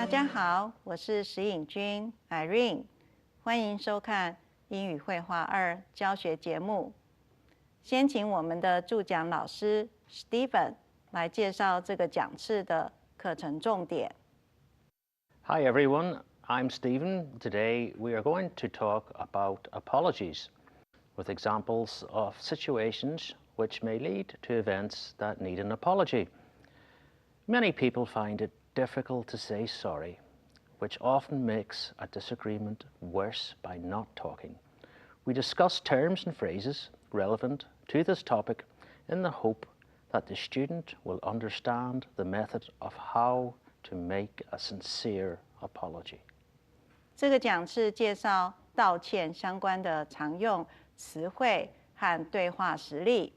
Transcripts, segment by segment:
家好，我是石颖君 Irene， 欢迎收看英语绘画2教学节目。先请我们的助讲老师 Stephen 来介绍这个讲次的课程重点。Hi everyone, I'm Stephen. Today we are going to talk about apologies with examples of situations which may lead to events that need an apology. Many people find it difficult to say sorry, which often makes a disagreement worse by not talking. We discuss terms and phrases relevant to this topic in the hope that the student will understand the method of how to make a sincere apology. 这个讲次介绍道歉相关的常用词汇和对话实例。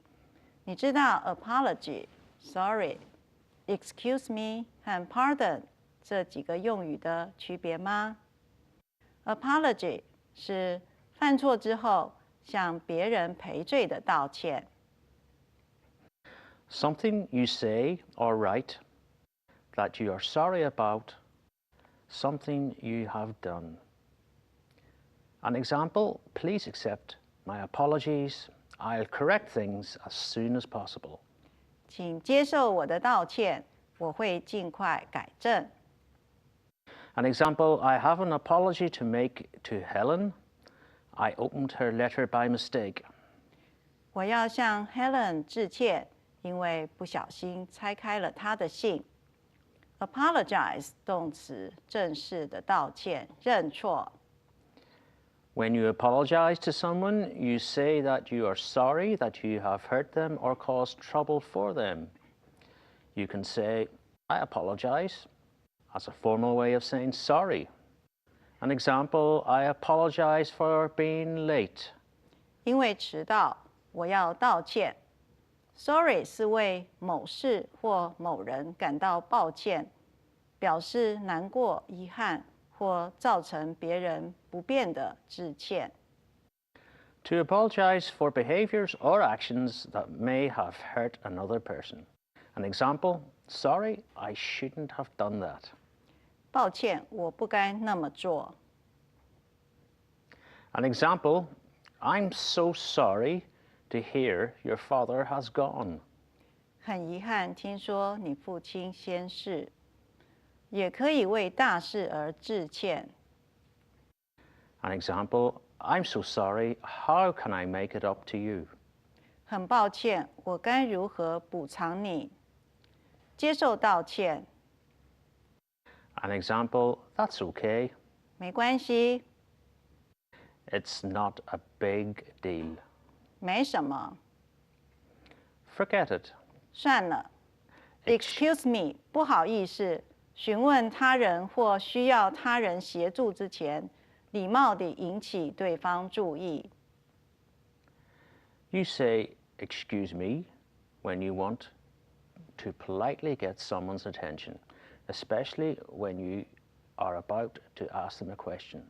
你知道 apology、sorry、excuse me 和 pardon 这几个用语的区别吗？ Apology 是犯错之后向别人赔罪的道歉。Something you say or write that you are sorry about, something you have done. An example, please accept my apologies. I'll correct things as soon as possible. 请接受我的道歉，我会尽快改正。An example, I have an apology to make to Helen. I opened her letter by mistake. 我要向 Helen 致歉，因为不小心拆开了她的信。Apologize 动词，正式的道歉、认错。When you apologize to someone, you say that you are sorry that you have hurt them or caused trouble for them. You can say, I apologize, as a formal way of saying sorry. An example, I apologize for being late. 因为迟到，我要道歉。Sorry 是为某事或某人感到抱歉，表示难过、遗憾或造成别人不便的致歉。To apologize for behaviors or actions that may have hurt another person. An example, sorry, I shouldn't have done that. 抱歉，我不该那么做。An example, I'm so sorry to hear your father has gone. 很遗憾，听说你父亲先逝。也可以为大事而致歉。An example, I'm so sorry, how can I make it up to you? 很抱歉，我该如何补偿你？接受道歉。An example, that's okay. 没关系。It's not a big deal. 没什么。Forget it. 算了。Excuse me， 不好意思。询问他人或需要他人协助之前，礼貌地引起对方注意。You say, excuse me, when you want to politely get someone's attention, especially when you are about to ask them a question.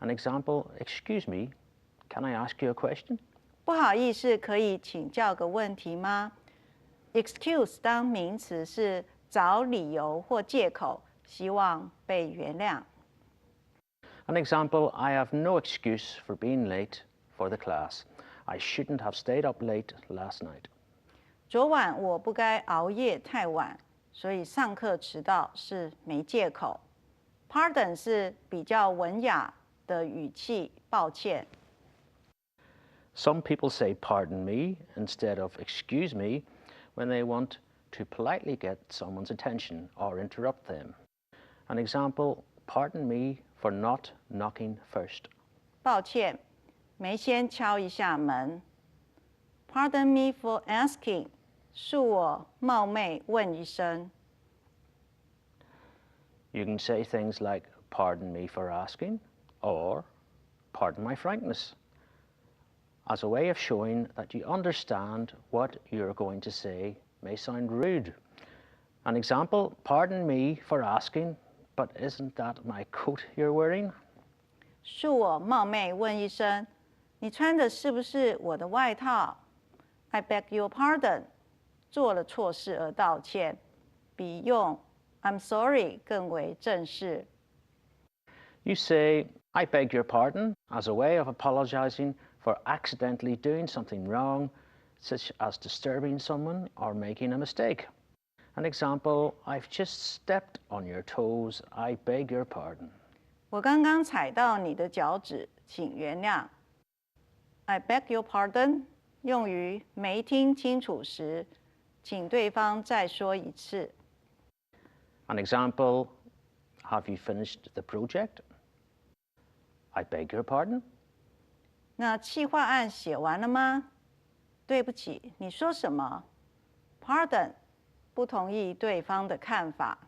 An example, excuse me, can I ask you a question? 不好意思，可以请教个问题吗？ Excuse 当名词是找理由或借口，希望被原谅。An example, I have no excuse for being late for the class. I shouldn't have stayed up late last night. 昨晚我不该熬夜太晚，所以上课迟到是没借口。Pardon 是比较文雅的语气，抱歉。Some people say pardon me instead of excuse me when they want to politely get someone's attention or interrupt them. An example, pardon me for not knocking first. 抱歉，没先敲一下门。Pardon me for asking， 恕我冒昧问一声。You can say things like, pardon me for asking, or pardon my frankness, as a way of showing that you understand what you're going to say may sound rude. An example, pardon me for asking, but isn't that my coat you're wearing? 恕我冒昧问一声，你穿的是不是我的外套 ？I beg your pardon， 做了错事而道歉，比用 I'm sorry 更为正式。You say, I beg your pardon, as a way of apologizing for accidentally doing something wrong, such as disturbing someone or making a mistake. An example, I've just stepped on your toes, I beg your pardon. 我刚刚踩到你的脚趾，请原谅。I beg your pardon 用于没听清楚时，请对方再说一次。An example, have you finished the project? I beg your pardon. 那企划案写完了吗？对不起，你说什么 ？Pardon 不同意对方的看法。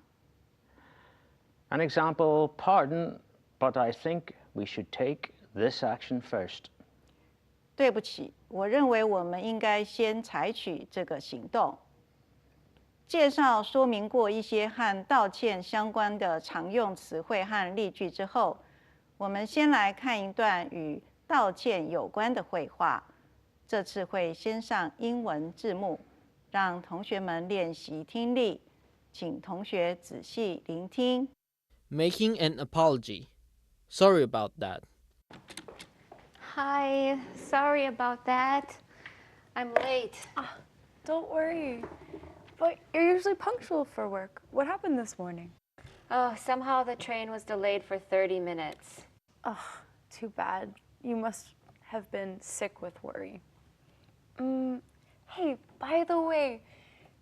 An example, pardon, but I think we should take this action first. 对不起，我认为我们应该先采取这个行动。介绍说明过一些和道歉相关的常用词汇和例句之后，我们先来看一段与道歉有关的绘画。这次会先上英文字幕，让同学们练习听力，请同学仔细聆听。Making an apology. Sorry about that. Hi, sorry about that. I'm late. Don't worry. But you're usually punctual for work. What happened this morning? Oh, somehow the train was delayed for 30 minutes. Oh, too bad. You must have been sick with worry. Hey, by the way,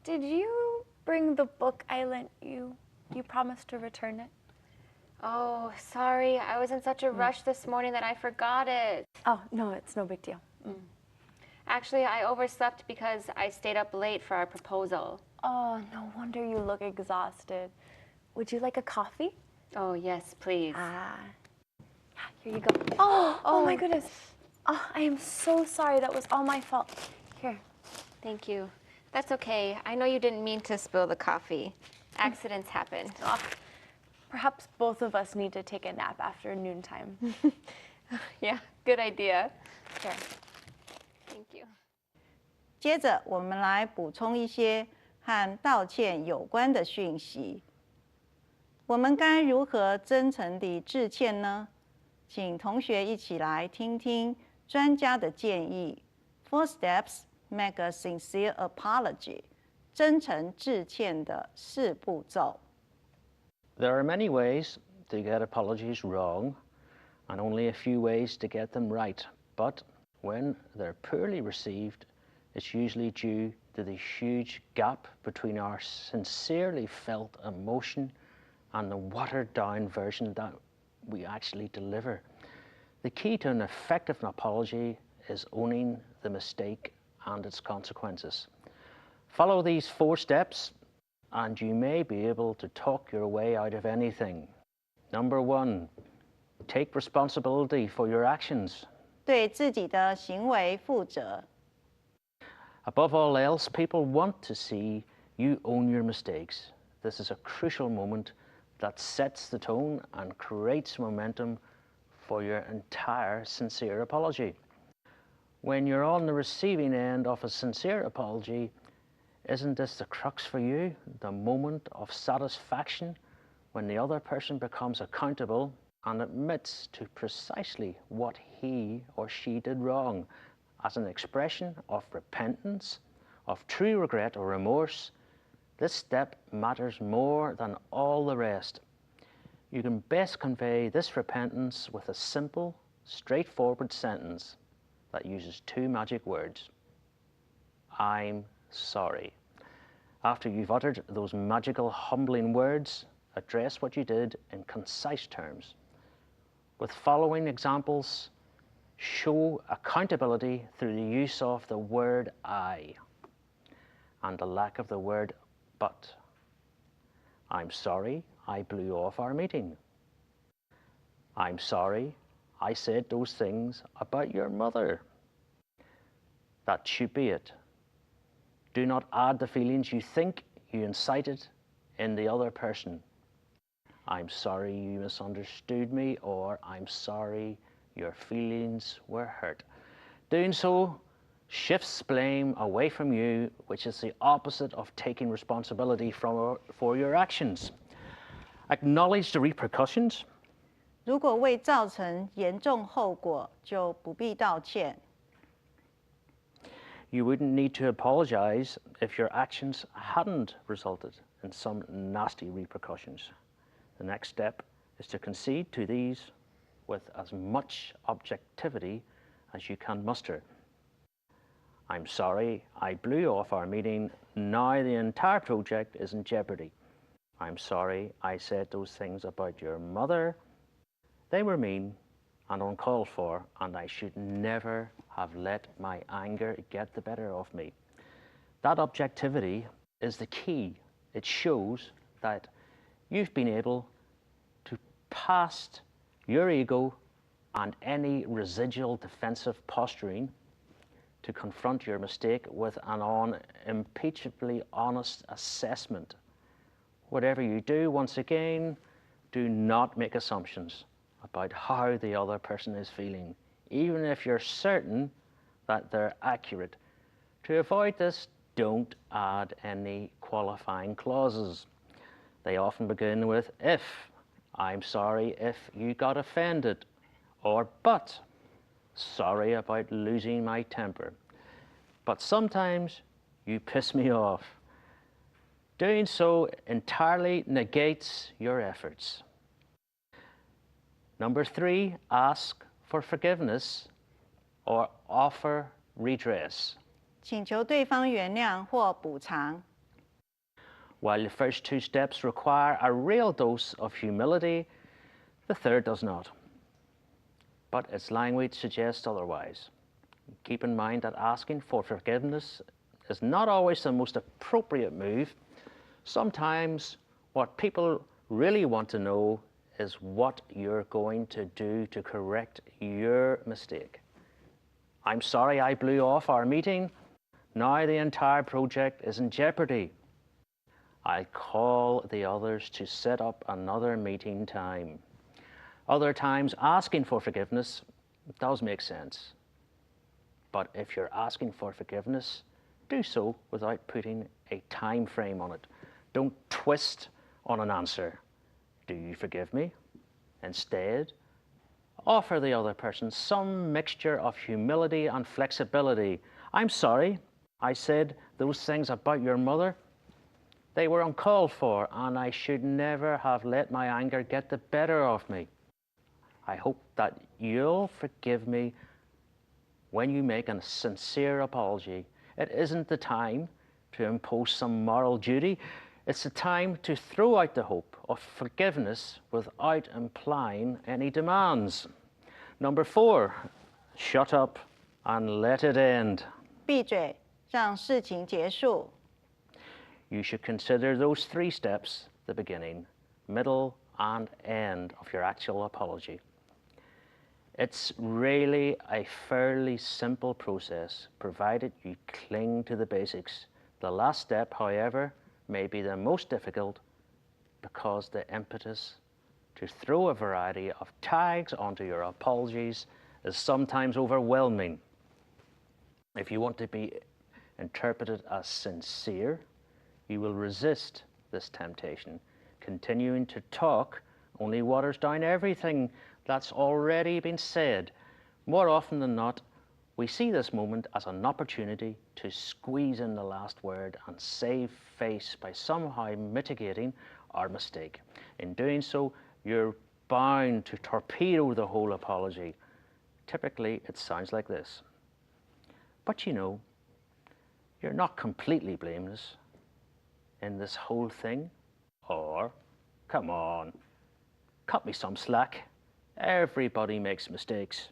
did you bring the book I lent you? You promised to return it. Oh, sorry. I was in such a rush this morning that I forgot it. Oh, no, it's no big deal. Actually, I overslept because I stayed up late for our proposal. Oh, no wonder you look exhausted. Would you like a coffee? Oh, yes, please. Here you go. Oh my goodness. Oh, I am so sorry. That was all my fault. Here. Thank you. That's okay. I know you didn't mean to spill the coffee. Accidents happen. Perhaps both of us need to take a nap after noontime. Yeah, good idea. Here. Thank you. 接着，我们来补充一些和道歉有关的讯息。我们该如何真诚地致歉呢？请同学一起来听听专家的建议。Four steps make a sincere apology。真诚致歉的4步骤。There are many ways to get apologies wrong, and only a few ways to get them right. But when they're poorly received, it's usually due to the huge gap between our sincerely felt emotion and the watered-down version that we actually deliver. The key to an effective apology is owning the mistake and its consequences. Follow these 4 steps and you may be able to talk your way out of anything. Number 1, take responsibility for your actions. 对自己的行为负责。Above all else, people want to see you own your mistakes. This is a crucial moment that sets the tone and creates momentum for your entire sincere apology. When you're on the receiving end of a sincere apology, isn't this the crux for you, the moment of satisfaction when the other person becomes accountable and admits to precisely what he or she did wrong as an expression of repentance, of true regret or remorse? This step matters more than all the rest. You can best convey this repentance with a simple, straightforward sentence that uses 2 magic words. I'm sorry. After you've uttered those magical, humbling words, address what you did in concise terms. With following examples, show accountability through the use of the word I and the lack of the word but. I'm sorry I blew off our meeting. I'm sorry I said those things about your mother. That should be it. Do not add the feelings you think you incited in the other person. I'm sorry you misunderstood me, or I'm sorry your feelings were hurt. Doing so shifts blame away from you, which is the opposite of taking responsibility for your actions. Acknowledge the repercussions. 如果未造成严重后果，就不必道歉。You wouldn't need to apologize if your actions hadn't resulted in some nasty repercussions. The next step is to concede to these with as much objectivity as you can muster. I'm sorry I blew off our meeting. Now the entire project is in jeopardy. I'm sorry I said those things about your mother. They were mean and uncalled for, and I should never have let my anger get the better of me. That objectivity is the key. It shows that you've been able to past your ego and any residual defensive posturing to confront your mistake with an unimpeachably honest assessment. Whatever you do, once again, do not make assumptions about how the other person is feeling, even if you're certain that they're accurate. To avoid this, don't add any qualifying clauses. They often begin with if. I'm sorry if you got offended, or but. Sorry about losing my temper. But sometimes you piss me off. Doing so entirely negates your efforts. Number 3, ask for forgiveness or offer redress. 请求对方原谅或补偿。While the first 2 steps require a real dose of humility, the third does not. But its language suggests otherwise. Keep in mind that asking for forgiveness is not always the most appropriate move. Sometimes what people really want to know is what you're going to do to correct your mistake. I'm sorry I blew off our meeting. Now the entire project is in jeopardy. I'll call the others to set up another meeting time. Other times, asking for forgiveness does make sense. But if you're asking for forgiveness, do so without putting a time frame on it. Don't twist on an answer. Do you forgive me? Instead, offer the other person some mixture of humility and flexibility. I'm sorry, I said those things about your mother. They were uncalled for, and I should never have let my anger get the better of me. I hope that you'll forgive me when you make a sincere apology. It isn't the time to impose some moral duty. It's the time to throw out the hope of forgiveness without implying any demands. Number 4, shut up and let it end. 闭嘴，让事情结束。You should consider those 3 steps the beginning, middle, and end of your actual apology. It's really a fairly simple process, provided you cling to the basics. The last step, however, may be the most difficult because the impetus to throw a variety of tags onto your apologies is sometimes overwhelming. If you want to be interpreted as sincere, you will resist this temptation. Continuing to talk only waters down everything that's already been said. More often than not, we see this moment as an opportunity to squeeze in the last word and save face by somehow mitigating our mistake. In doing so, you're bound to torpedo the whole apology. Typically, it sounds like this. But you know, you're not completely blameless in this whole thing. Or, come on, cut me some slack. Everybody makes mistakes.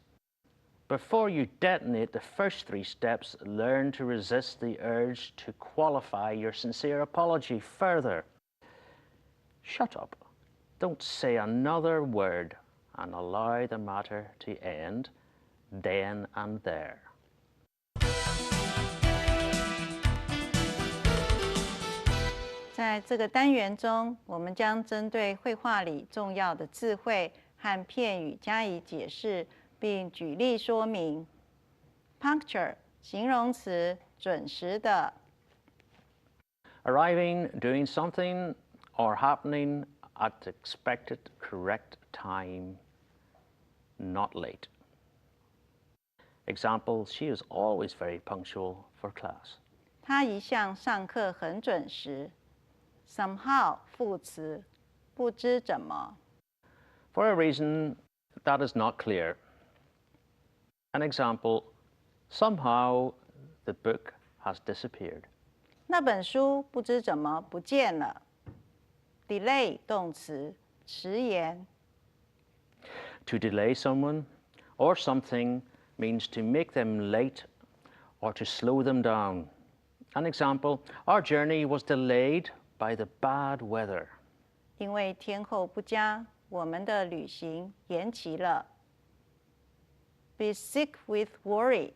Before you detonate the first 3 steps, learn to resist the urge to qualify your sincere apology further. Shut up. Don't say another word and allow the matter to end then and there. 在这个单元中，我们将针对绘画里重要的字汇和片语加以解释，并举例说明。Puncture 形容词，准时的。Arriving, doing something, or happening at the expected correct time, not late. Example, she is always very punctual for class. 他一向上课很准时。Somehow 副词，不知怎么。For a reason that is not clear. An example, somehow the book has disappeared. 那本书不知怎么不见了。Delay 动词，迟延。To delay someone or something means to make them late or to slow them down. An example, our journey was delayed by the bad weather. 因为天候不佳，我们的旅行延期了。Be sick with worry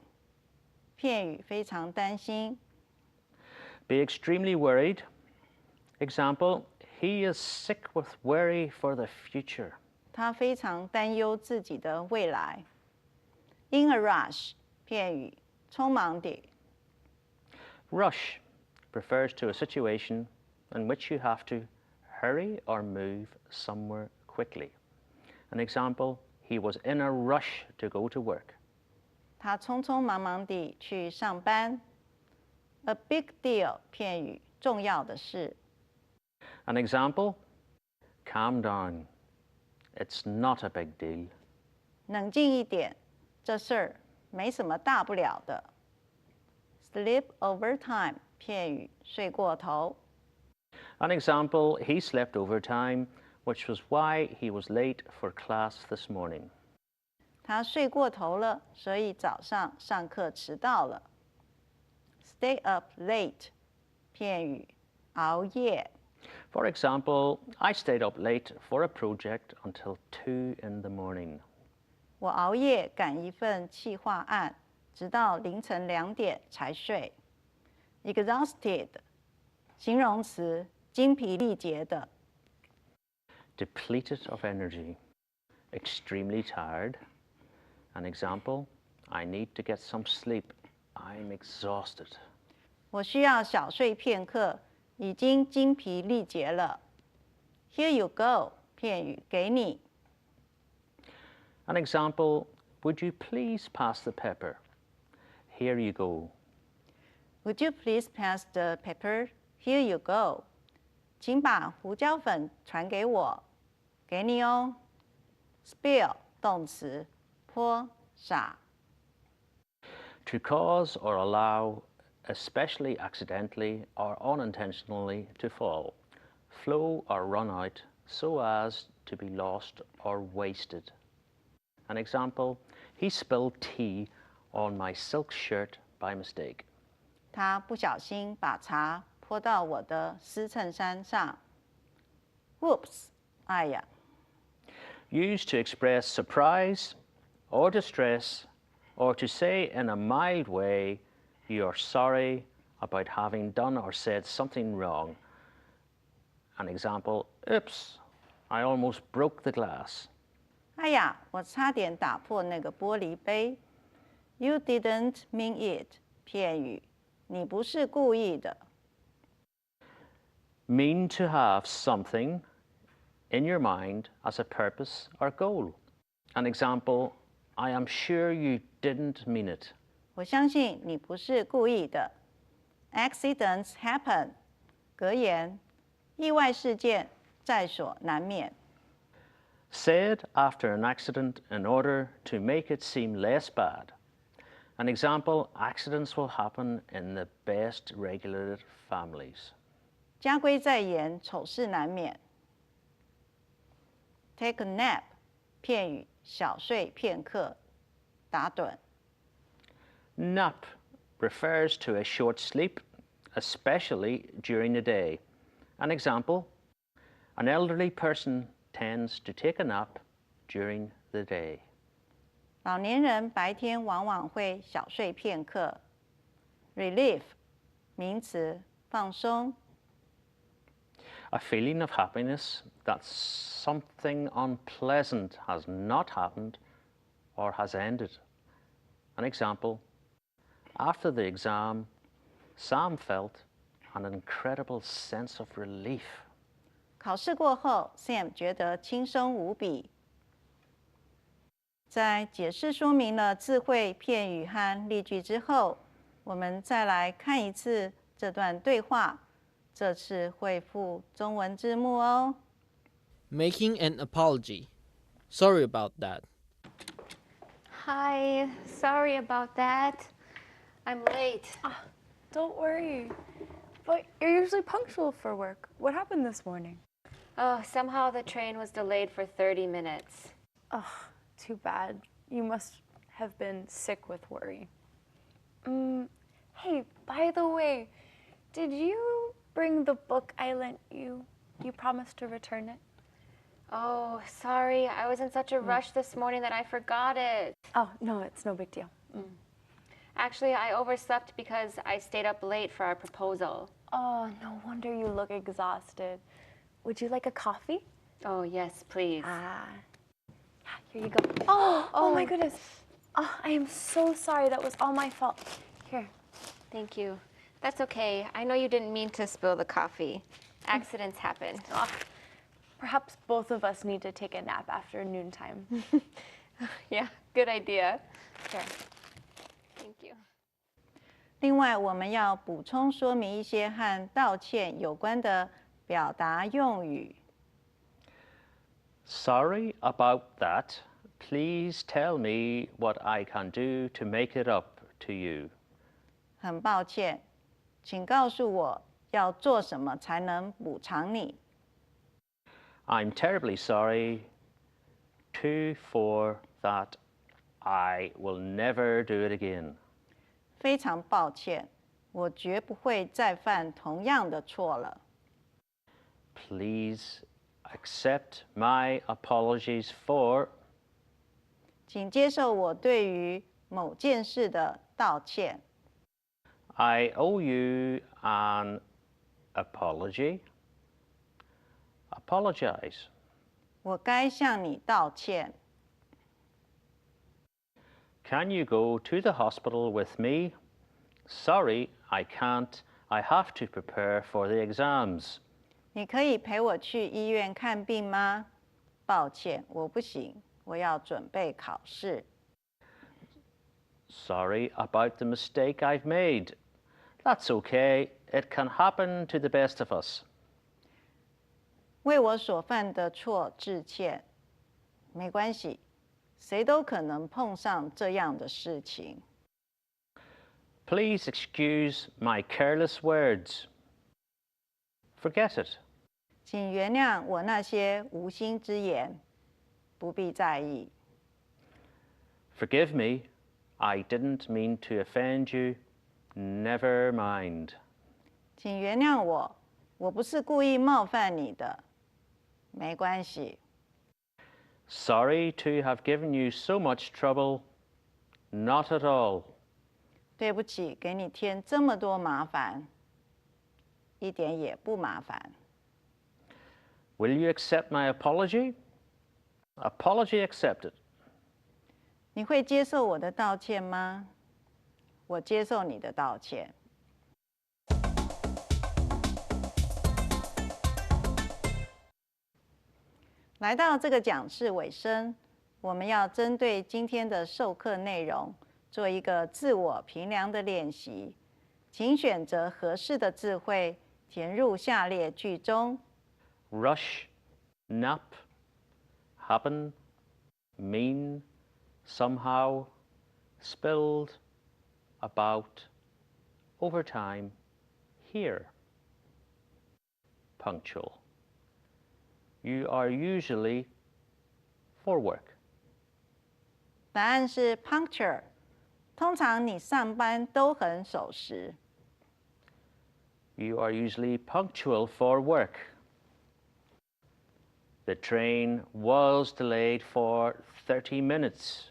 片语，非常担心。Be extremely worried. Example, he is sick with worry for the future. 他非常担忧自己的未来。In a rush 片语，匆忙地。Rush refers to a situation in which you have to hurry or move somewhere quickly. An example, he was in a rush to go to work. 他匆匆忙忙地去上班。A big deal 片语，重要的事。An example, calm down. It's not a big deal. 冷静一点，这事儿没什么大不了的。Sleep over time 片语，睡过头。An example, he slept overtime, which was why he was late for class this morning. 他睡过头了，所以早上上课迟到了。Stay up late 片语，熬夜。For example, I stayed up late for a project until 2 in the morning. 我熬夜赶一份企划案，直到凌晨2点才睡。Exhausted 形容词，精疲力竭的。Depleted of energy. Extremely tired. An example, I need to get some sleep. I'm exhausted. 我需要小睡片刻，已经精疲力竭了。Here you go 片语，给你。An example, would you please pass the pepper? Here you go. Would you please pass the pepper? Here you go. 请把胡椒粉传给我，给你哦。Spill 动词，泼洒。To cause or allow, especially accidentally or unintentionally, to fall, flow or run out so as to be lost or wasted. An example, he spilled tea on my silk shirt by mistake. 他不小心把茶泼到我的丝衬衫上。Whoops！ 哎呀。Used to express surprise or distress, or to say in a mild way, you are sorry about having done or said something wrong. An example, oops, I almost broke the glass. 哎呀，我差点打破那个玻璃杯。You didn't mean it 片语，你不是故意的。Mean to have something in your mind as a purpose or goal. An example, I am sure you didn't mean it. 我相信你不是故意的。Accidents happen 格言，意外事件在所难免。Said after an accident in order to make it seem less bad. An example, accidents will happen in the best regulated families. 家规在严，丑事难免。Take a nap 片语，小睡片刻，打盹。Nap refers to a short sleep, especially during the day. An example, an elderly person tends to take a nap during the day. 老年人白天往往会小睡片刻。Relief 名词，放松。A feeling of happiness that something unpleasant has not happened or has ended. An example, After the exam, Sam felt an incredible sense of relief. 考试过后 ，Sam 觉得轻松无比。在解释说明了智慧片语和例句之后，我们再来看一次这段对话，这次会附中文字幕哦。Making an apology. Sorry about that. Hi, sorry about that. I'm late. Don't worry. But you're usually punctual for work. What happened this morning? Oh, somehow the train was delayed for 30 minutes. Ugh, too bad. You must have been sick with worry. Hey, by the way, did you bring the book I lent you? You promised to return it. Oh, sorry. I was in such a rush this morning that I forgot it. Oh, no, it's no big deal. Actually, I overslept because I stayed up late for our proposal. Oh, no wonder you look exhausted. Would you like a coffee? Oh, yes, please. Here you go. Oh my goodness. Oh, I am so sorry. That was all my fault. Here. Thank you. That's okay. I know you didn't mean to spill the coffee. Accidents happen. Perhaps both of us need to take a nap after noontime. Yeah, good idea. Here. Thank you. 另外，我们要补充说明一些和道歉有关的表达用语。Sorry about that. Please tell me what I can do to make it up to you. 很抱歉，请告诉我要做什么才能补偿你。I'm terribly sorry. For that, I will never do it again. 非常抱歉，我绝不会再犯同样的错了。Please accept my apologies for. 请接受我对于某件事的道歉。I owe you an apology. Apologize. 我该向你道歉。Can you go to the hospital with me? Sorry, I can't. I have to prepare for the exams. 你可以陪我去医院看病吗？抱歉，我不行，我要准备考试。Sorry about the mistake I've made. That's okay. It can happen to the best of us. 为我所犯的错致歉，没关系，谁都可能碰上这样的事情。Please excuse my careless words. Forget it. 请原谅我那些无心之言，不必在意。Forgive me. I didn't mean to offend you. Never mind. 请原谅我，我不是故意冒犯你的，没关系。Sorry to have given you so much trouble. Not at all. 对不起，给你添这么多麻烦，一点也不麻烦。Will you accept my apology? Apology accepted. 你会接受我的道歉吗？我接受你的道歉。来到这个讲室尾声，我们要针对今天的授课内容做一个自我评量的练习，请选择合适的字汇填入下列句中。Rush, nap, happen, mean, somehow, spilled, about, overtime, here. Punctual. You are usually for work. 答案是 punctual。通常你上班都很守时。You are usually punctual for work. The train was delayed for 30 minutes.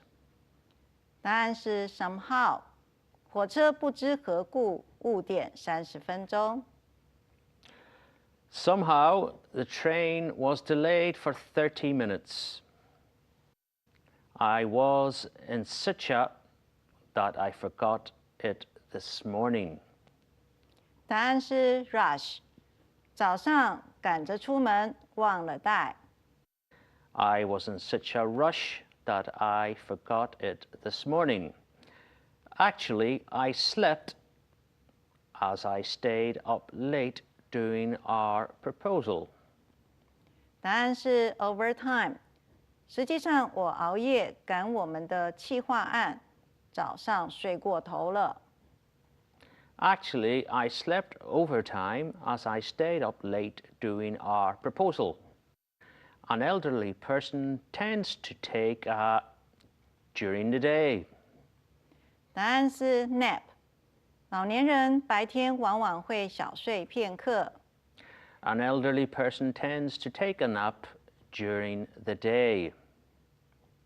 答案是 somehow。火车不知何故误点30分钟。Somehow, the train was delayed for 30 minutes. I was in such a that I forgot it this morning? 答案是 rush， 早上赶着出门忘了带。I was in such a rush that I forgot it this morning. Actually, I slept as I stayed up late doing our proposal. 答案是 overtime。实际上，我熬夜赶我们的企划案，早上睡过头了。Actually, I slept overtime as I stayed up late doing our proposal. An elderly person tends to take a nap during the day. 答案是 nap。老年人白天往往会小睡片刻。An elderly person tends to take a nap during the day.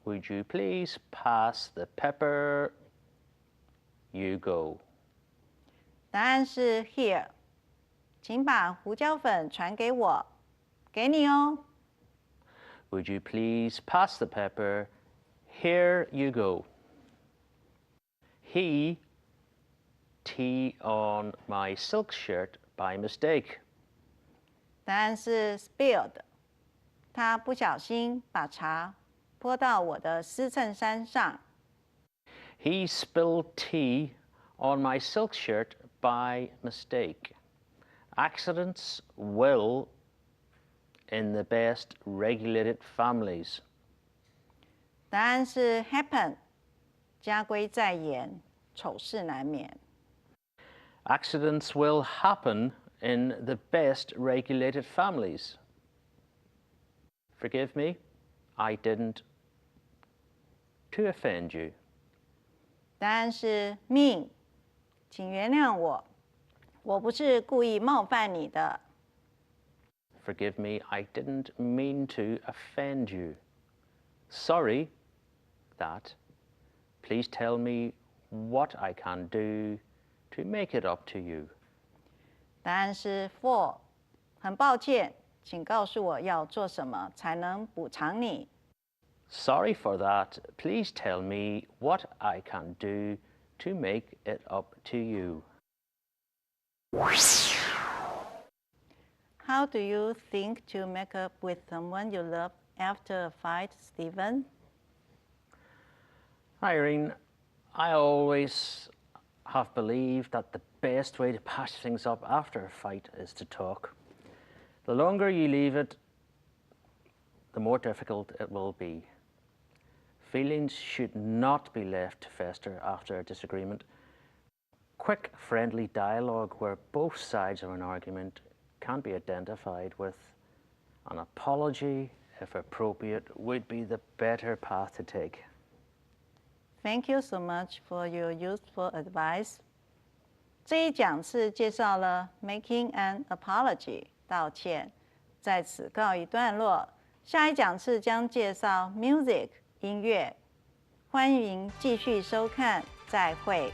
Would you please pass the pepper? You go. 答案是 here。请把胡椒粉传给我，给你哦。Would you please pass the pepper? Here you go. He tea on my silk shirt by mistake. 答案是 spilled。他不小心把茶泼到我的丝衬衫上。He spilled tea on my silk shirt by mistake. Accidents will in the best regulated families. 答案是 happen。家规在严，丑事难免。Accidents will happen in the best regulated families. Forgive me, I didn't to offend you. 答案是 mean。请原谅我，我不是故意冒犯你的。Forgive me, I didn't mean to offend you. Sorry that. Please tell me what I can do to make it up to you. 答案是 for。很抱歉，请告诉我要做什么才能补偿你。Sorry for that. Please tell me what I can do to make it up to you. How do you think to make up with someone you love after a fight, Stephen? Irene, I always have believed that the best way to patch things up after a fight is to talk. The longer you leave it, the more difficult it will be. Feelings should not be left to fester after a disagreement. Quick, friendly dialogue where both sides of an argument can be identified with an apology, if appropriate, would be the better path to take. Thank you so much for your useful advice. 这一讲次介绍了 making an apology 道歉，在此告一段落。下一讲次将介绍 music 音乐，欢迎继续收看，再会。